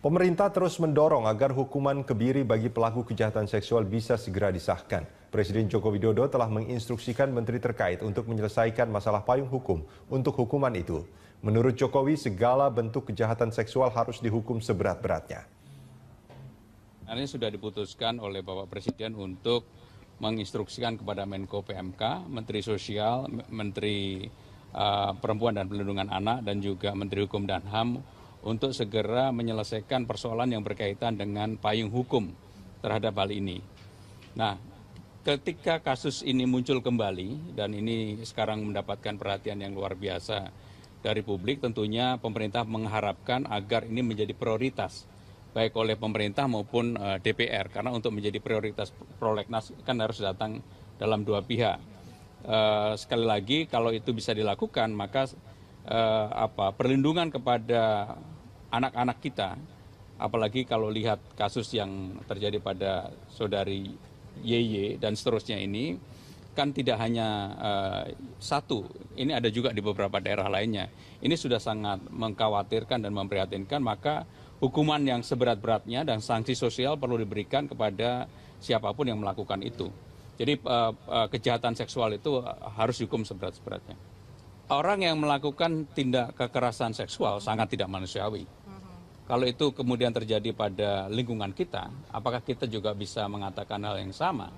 Pemerintah terus mendorong agar hukuman kebiri bagi pelaku kejahatan seksual bisa segera disahkan. Presiden Joko Widodo telah menginstruksikan menteri terkait untuk menyelesaikan masalah payung hukum untuk hukuman itu. Menurut Jokowi, segala bentuk kejahatan seksual harus dihukum seberat-beratnya. Ini sudah diputuskan oleh Bapak Presiden untuk menginstruksikan kepada Menko PMK, Menteri Sosial, Menteri Perempuan dan Perlindungan Anak, dan juga Menteri Hukum dan HAM untuk segera menyelesaikan persoalan yang berkaitan dengan payung hukum terhadap hal ini. Nah, ketika kasus ini muncul kembali dan ini sekarang mendapatkan perhatian yang luar biasa dari publik, tentunya pemerintah mengharapkan agar ini menjadi prioritas baik oleh pemerintah maupun DPR, karena untuk menjadi prioritas prolegnas kan harus datang dalam dua pihak. Sekali lagi, kalau itu bisa dilakukan, maka perlindungan kepada anak-anak kita, apalagi kalau lihat kasus yang terjadi pada saudari YY dan seterusnya ini, kan tidak hanya satu, ini ada juga di beberapa daerah lainnya. Ini sudah sangat mengkhawatirkan dan memprihatinkan, maka hukuman yang seberat-beratnya dan sanksi sosial perlu diberikan kepada siapapun yang melakukan itu. Jadi kejahatan seksual itu harus dihukum seberat-beratnya. Orang yang melakukan tindak kekerasan seksual sangat tidak manusiawi. Kalau itu kemudian terjadi pada lingkungan kita, apakah kita juga bisa mengatakan hal yang sama?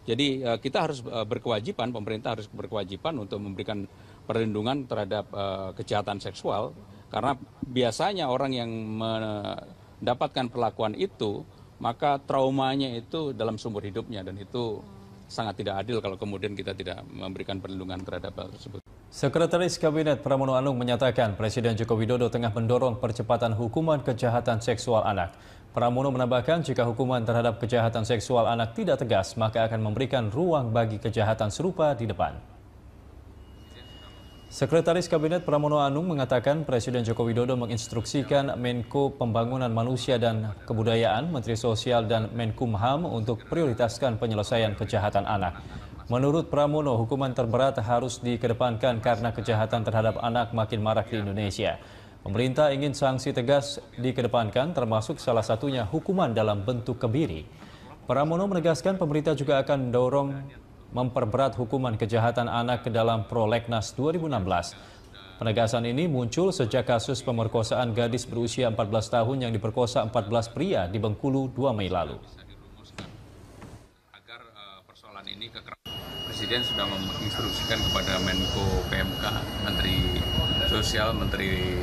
Jadi kita harus berkewajiban, pemerintah harus berkewajiban untuk memberikan perlindungan terhadap kejahatan seksual, karena biasanya orang yang mendapatkan perlakuan itu, maka traumanya itu dalam seumur hidupnya, dan itu sangat tidak adil kalau kemudian kita tidak memberikan perlindungan terhadap hal tersebut. Sekretaris Kabinet Pramono Anung menyatakan Presiden Joko Widodo tengah mendorong percepatan hukuman kejahatan seksual anak. Pramono menambahkan jika hukuman terhadap kejahatan seksual anak tidak tegas, maka akan memberikan ruang bagi kejahatan serupa di depan. Sekretaris Kabinet Pramono Anung mengatakan Presiden Joko Widodo menginstruksikan Menko Pembangunan Manusia dan Kebudayaan, Menteri Sosial dan Menkumham untuk prioritaskan penyelesaian kejahatan anak. Menurut Pramono, hukuman terberat harus dikedepankan karena kejahatan terhadap anak makin marak di Indonesia. Pemerintah ingin sanksi tegas dikedepankan, termasuk salah satunya hukuman dalam bentuk kebiri. Pramono menegaskan pemerintah juga akan mendorong memperberat hukuman kejahatan anak ke dalam Prolegnas 2016. Penegasan ini muncul sejak kasus pemerkosaan gadis berusia 14 tahun yang diperkosa 14 pria di Bengkulu 2 Mei lalu. Agar persoalan ini Presiden sudah menginstruksikan kepada Menko PMK, Menteri Sosial, Menteri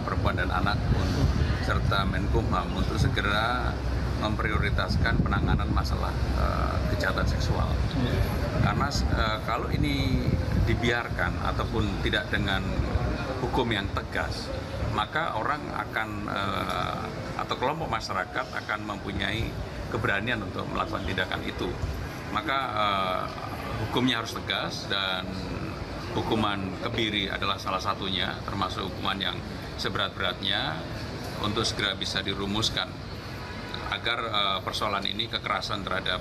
Perempuan dan Anak, serta Menkumham untuk segera memprioritaskan penanganan masalah kejahatan seksual. Karena kalau ini dibiarkan ataupun tidak dengan hukum yang tegas, maka orang akan atau kelompok masyarakat akan mempunyai keberanian untuk melakukan tindakan itu. Maka hukumnya harus tegas, dan hukuman kebiri adalah salah satunya, termasuk hukuman yang seberat-beratnya, untuk segera bisa dirumuskan agar persoalan ini, kekerasan terhadap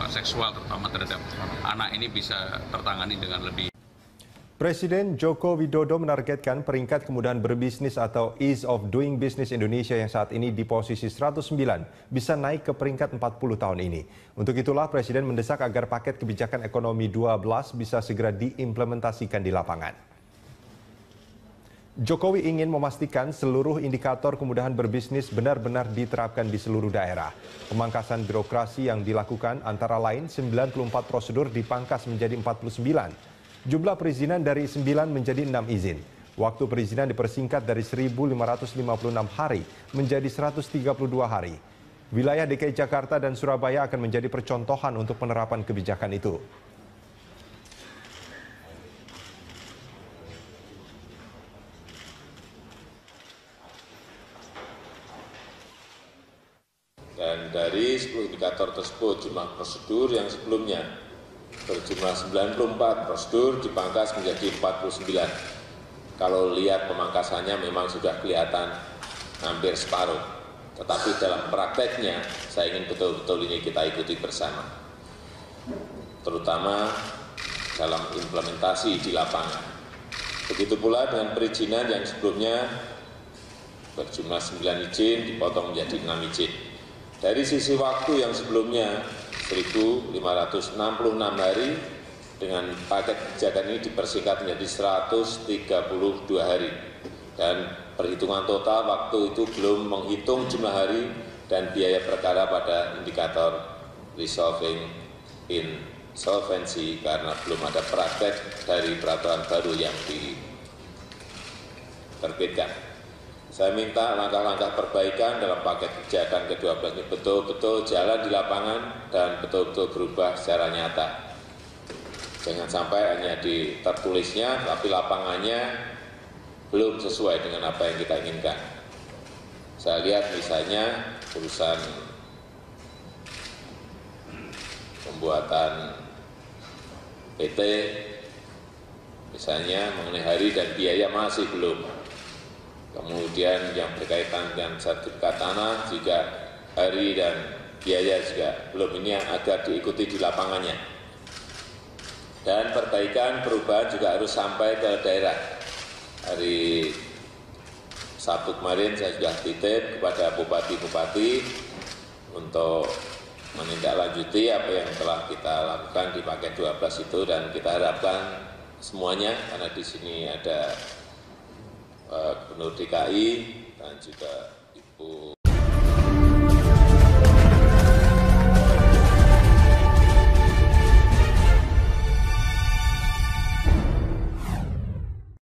seksual terutama terhadap anak ini bisa tertangani dengan lebih. Presiden Joko Widodo menargetkan peringkat kemudahan berbisnis atau Ease of Doing Business Indonesia yang saat ini di posisi 109 bisa naik ke peringkat 40 tahun ini. Untuk itulah Presiden mendesak agar paket kebijakan ekonomi 12 bisa segera diimplementasikan di lapangan. Jokowi ingin memastikan seluruh indikator kemudahan berbisnis benar-benar diterapkan di seluruh daerah. Pemangkasan birokrasi yang dilakukan antara lain 94 prosedur dipangkas menjadi 49. Jumlah perizinan dari 9 menjadi 6 izin. Waktu perizinan dipersingkat dari 1.556 hari menjadi 132 hari. Wilayah DKI Jakarta dan Surabaya akan menjadi percontohan untuk penerapan kebijakan itu. Dan dari 10 indikator tersebut, jumlah prosedur yang sebelumnya berjumlah 94 prosedur dipangkas menjadi 49. Kalau lihat pemangkasannya memang sudah kelihatan hampir separuh. Tetapi dalam prakteknya saya ingin betul-betul ini kita ikuti bersama. Terutama dalam implementasi di lapangan. Begitu pula dengan perizinan yang sebelumnya berjumlah 9 izin dipotong menjadi 6 izin. Dari sisi waktu yang sebelumnya 1.566 hari, dengan paket kebijakan ini dipersingkat menjadi 132 hari. Dan perhitungan total waktu itu belum menghitung jumlah hari dan biaya perkara pada indikator resolving insolvency karena belum ada praktek dari peraturan baru yang diterbitkan. Saya minta langkah-langkah perbaikan dalam paket kebijakan ke-12 ini betul-betul jalan di lapangan dan betul-betul berubah secara nyata. Jangan sampai hanya di tertulisnya, tapi lapangannya belum sesuai dengan apa yang kita inginkan. Saya lihat misalnya urusan pembuatan PT, misalnya mengenai hari dan biaya masih belum. Kemudian yang berkaitan dengan sertifikat tanah juga hari dan biaya juga belum, ini yang agar diikuti di lapangannya. Dan perbaikan perubahan juga harus sampai ke daerah. Hari Sabtu kemarin saya sudah titip kepada bupati-bupati untuk menindaklanjuti apa yang telah kita lakukan di paket 12 itu, dan kita harapkan semuanya, karena di sini ada Gubernur DKI dan juga Ibu.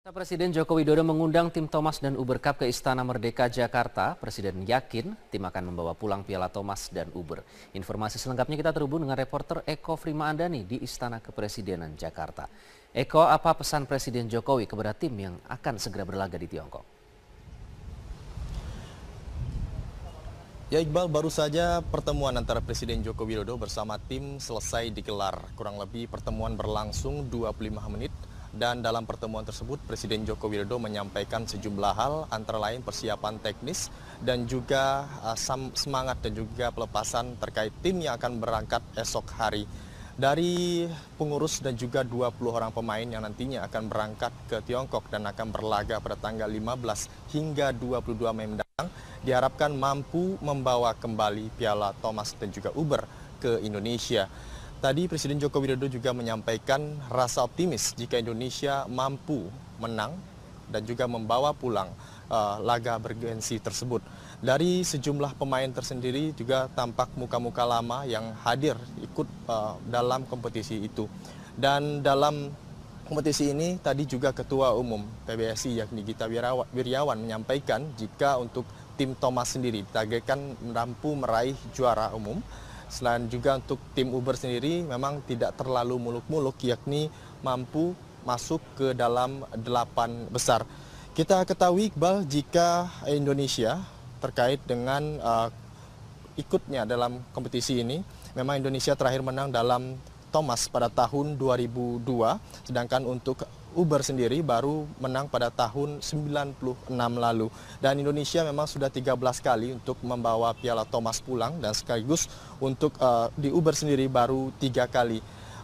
Presiden Joko Widodo mengundang tim Thomas dan Uber Cup ke Istana Merdeka Jakarta. Presiden yakin tim akan membawa pulang piala Thomas dan Uber. Informasi selengkapnya kita terhubung dengan reporter Eko Frimaandani di Istana Kepresidenan Jakarta. Eko, apa pesan Presiden Jokowi kepada tim yang akan segera berlaga di Tiongkok? Ya Iqbal, baru saja pertemuan antara Presiden Joko Widodo bersama tim selesai digelar. Kurang lebih pertemuan berlangsung 25 menit. Dan dalam pertemuan tersebut Presiden Joko Widodo menyampaikan sejumlah hal, antara lain persiapan teknis dan juga semangat dan juga pelepasan terkait tim yang akan berangkat esok hari. Dari pengurus dan juga 20 orang pemain yang nantinya akan berangkat ke Tiongkok dan akan berlaga pada tanggal 15 hingga 22 Mei mendatang, diharapkan mampu membawa kembali piala Thomas dan juga Uber ke Indonesia. Tadi Presiden Joko Widodo juga menyampaikan rasa optimis jika Indonesia mampu menang dan juga membawa pulang laga bergengsi tersebut. Dari sejumlah pemain tersendiri juga tampak muka-muka lama yang hadir ikut dalam kompetisi itu. Dan dalam kompetisi ini tadi juga Ketua Umum PBSI yakni Gita Wirjawan menyampaikan jika untuk tim Thomas sendiri ditargetkan mampu meraih juara umum. Selain juga untuk tim Uber sendiri memang tidak terlalu muluk-muluk, yakni mampu masuk ke dalam 8 besar. Kita ketahui Iqbal, jika Indonesia terkait dengan ikutnya dalam kompetisi ini, memang Indonesia terakhir menang dalam Thomas pada tahun 2002, sedangkan untuk Uber sendiri baru menang pada tahun 96 lalu. Dan Indonesia memang sudah 13 kali untuk membawa piala Thomas pulang, dan sekaligus untuk di Uber sendiri baru 3 kali.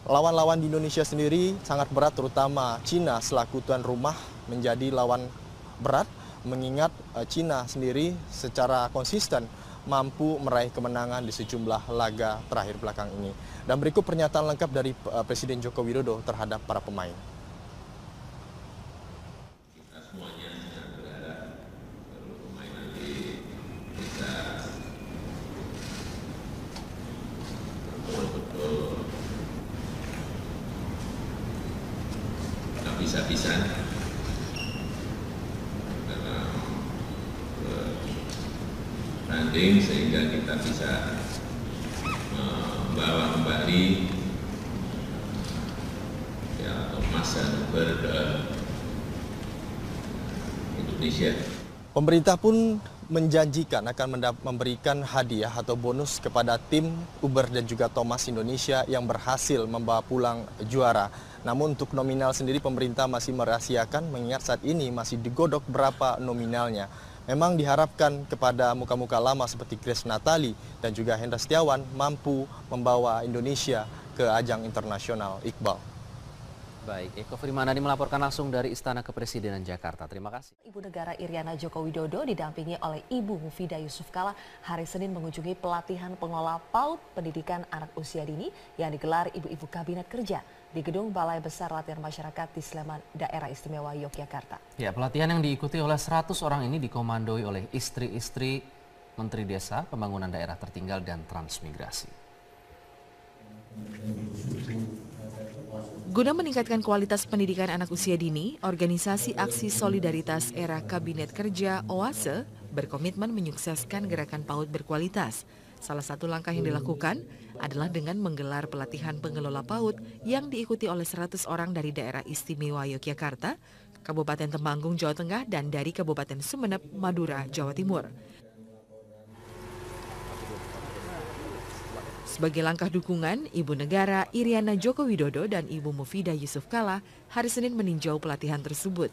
Lawan-lawan di Indonesia sendiri sangat berat, terutama Cina selaku tuan rumah menjadi lawan berat, mengingat Cina sendiri secara konsisten mampu meraih kemenangan di sejumlah laga terakhir belakang ini. Dan berikut pernyataan lengkap dari Presiden Joko Widodo terhadap para pemain. Kita semuanya sangat berharap seluruh pemain nanti bisa betul-betul habis-habisan dalam bertanding sehingga kita bisa membawa kembali ya Thomas dan Uber ke Indonesia. Pemerintah pun menjanjikan akan memberikan hadiah atau bonus kepada tim Uber dan juga Thomas Indonesia yang berhasil membawa pulang juara. Namun untuk nominal sendiri pemerintah masih merahasiakan, mengingat saat ini masih digodok berapa nominalnya. Memang diharapkan kepada muka-muka lama seperti Grace Natali dan juga Hendra Setiawan mampu membawa Indonesia ke ajang internasional. Iqbal. Baik, Eko Frimandani melaporkan langsung dari Istana Kepresidenan Jakarta. Terima kasih. Ibu Negara Iriana Joko Widodo didampingi oleh Ibu Mufidah Yusuf Kala hari Senin mengunjungi pelatihan pengelola PAUD pendidikan anak usia dini yang digelar Ibu-Ibu Kabinet Kerja di Gedung Balai Besar Latihan Masyarakat di Sleman, Daerah Istimewa Yogyakarta. Ya, pelatihan yang diikuti oleh 100 orang ini dikomandoi oleh istri-istri Menteri Desa, Pembangunan Daerah Tertinggal dan Transmigrasi. Guna meningkatkan kualitas pendidikan anak usia dini, Organisasi Aksi Solidaritas Era Kabinet Kerja (OASE) berkomitmen menyukseskan gerakan PAUD berkualitas. Salah satu langkah yang dilakukan adalah dengan menggelar pelatihan pengelola PAUD yang diikuti oleh 100 orang dari daerah istimewa Yogyakarta, Kabupaten Temanggung, Jawa Tengah, dan dari Kabupaten Sumeneb, Madura, Jawa Timur. Sebagai langkah dukungan, Ibu Negara Iriana Joko Widodo dan Ibu Mufidah Yusuf Kala hari Senin meninjau pelatihan tersebut.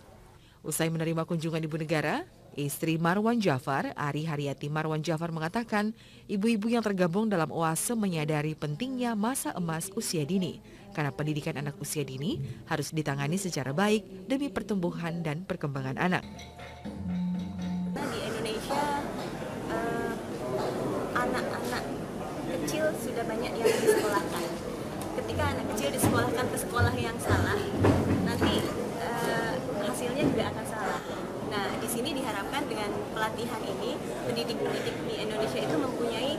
Usai menerima kunjungan Ibu Negara, istri Marwan Jafar, Ari Haryati Marwan Jafar mengatakan, ibu-ibu yang tergabung dalam OASE menyadari pentingnya masa emas usia dini, karena pendidikan anak usia dini harus ditangani secara baik demi pertumbuhan dan perkembangan anak. Di Indonesia, anak-anak kecil sudah banyak yang disekolahkan. Ketika anak kecil disekolahkan ke sekolah yang salah, nanti hasilnya juga akan salah. Nah, di sini diharapkan dengan pelatihan ini, pendidik-pendidik di Indonesia itu mempunyai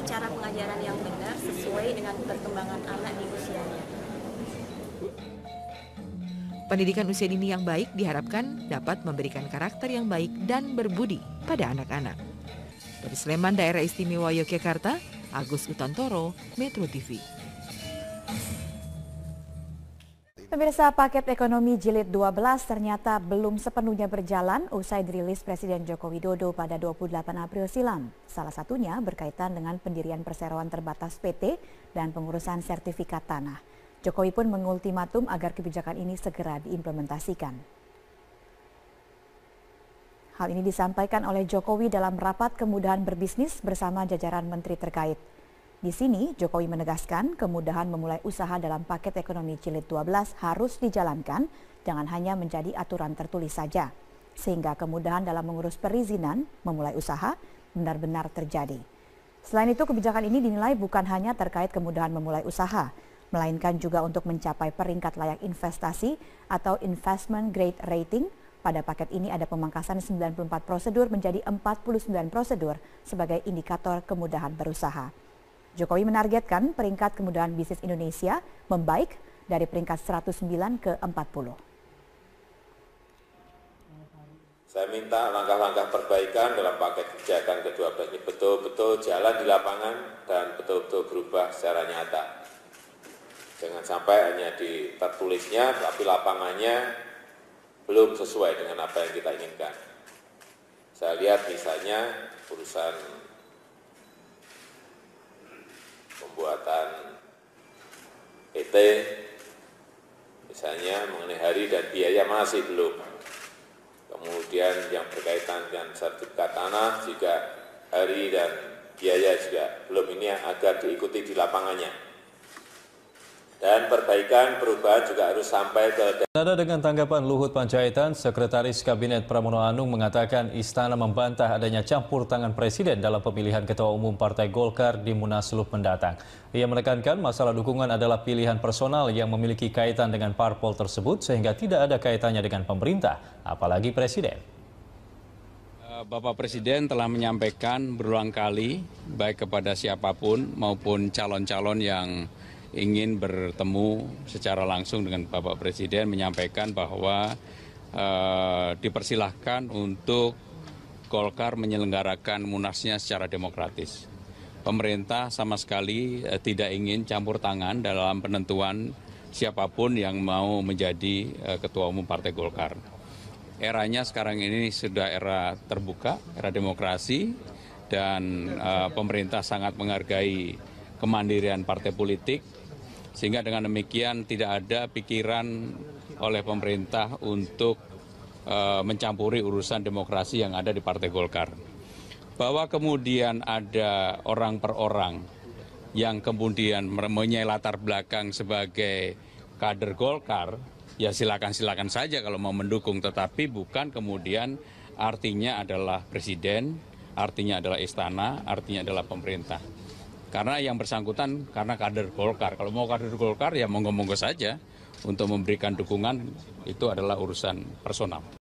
cara pengajaran yang benar sesuai dengan perkembangan anak di usianya. Pendidikan usia dini yang baik diharapkan dapat memberikan karakter yang baik dan berbudi pada anak-anak. Dari Sleman, Daerah Istimewa Yogyakarta, Agus Utantoro, Metro TV. Pemirsa, paket ekonomi jilid 12 ternyata belum sepenuhnya berjalan usai dirilis Presiden Joko Widodo pada 28 April silam. Salah satunya berkaitan dengan pendirian perseroan terbatas PT dan pengurusan sertifikat tanah. Jokowi pun mengultimatum agar kebijakan ini segera diimplementasikan. Hal ini disampaikan oleh Jokowi dalam rapat kemudahan berbisnis bersama jajaran menteri terkait. Di sini, Jokowi menegaskan kemudahan memulai usaha dalam paket ekonomi jilid 12 harus dijalankan, jangan hanya menjadi aturan tertulis saja. Sehingga kemudahan dalam mengurus perizinan memulai usaha benar-benar terjadi. Selain itu, kebijakan ini dinilai bukan hanya terkait kemudahan memulai usaha, melainkan juga untuk mencapai peringkat layak investasi atau investment grade rating. Pada paket ini ada pemangkasan 94 prosedur menjadi 49 prosedur sebagai indikator kemudahan berusaha. Jokowi menargetkan peringkat kemudahan bisnis Indonesia membaik dari peringkat 109 ke 40. Saya minta langkah-langkah perbaikan dalam paket kebijakan ke-12 ini betul-betul jalan di lapangan dan betul-betul berubah secara nyata. Jangan sampai hanya di tertulisnya, tapi lapangannya belum sesuai dengan apa yang kita inginkan. Saya lihat misalnya urusan pembuatan PT, misalnya mengenai hari dan biaya masih belum. Kemudian yang berkaitan dengan sertifikat tanah juga hari dan biaya juga belum, ini agar diikuti di lapangannya. Dan perbaikan perubahan juga harus sampai ke... Dengan tanggapan Luhut Panjaitan, Sekretaris Kabinet Pramono Anung mengatakan istana membantah adanya campur tangan Presiden dalam pemilihan Ketua Umum Partai Golkar di Munaslup mendatang. Ia menekankan masalah dukungan adalah pilihan personal yang memiliki kaitan dengan parpol tersebut sehingga tidak ada kaitannya dengan pemerintah, apalagi Presiden. Bapak Presiden telah menyampaikan berulang kali baik kepada siapapun maupun calon-calon yang ingin bertemu secara langsung dengan Bapak Presiden, menyampaikan bahwa dipersilahkan untuk Golkar menyelenggarakan munasnya secara demokratis. Pemerintah sama sekali tidak ingin campur tangan dalam penentuan siapapun yang mau menjadi Ketua Umum Partai Golkar. Eranya sekarang ini sudah era terbuka, era demokrasi, dan pemerintah sangat menghargai kemandirian partai politik. Sehingga dengan demikian tidak ada pikiran oleh pemerintah untuk mencampuri urusan demokrasi yang ada di Partai Golkar. Bahwa kemudian ada orang per orang yang kemudian menyai latar belakang sebagai kader Golkar, ya silakan saja kalau mau mendukung, tetapi bukan kemudian artinya adalah presiden, artinya adalah istana, artinya adalah pemerintah. Karena yang bersangkutan karena kader Golkar. Kalau mau kader Golkar ya monggo-monggo saja untuk memberikan dukungan, itu adalah urusan personal.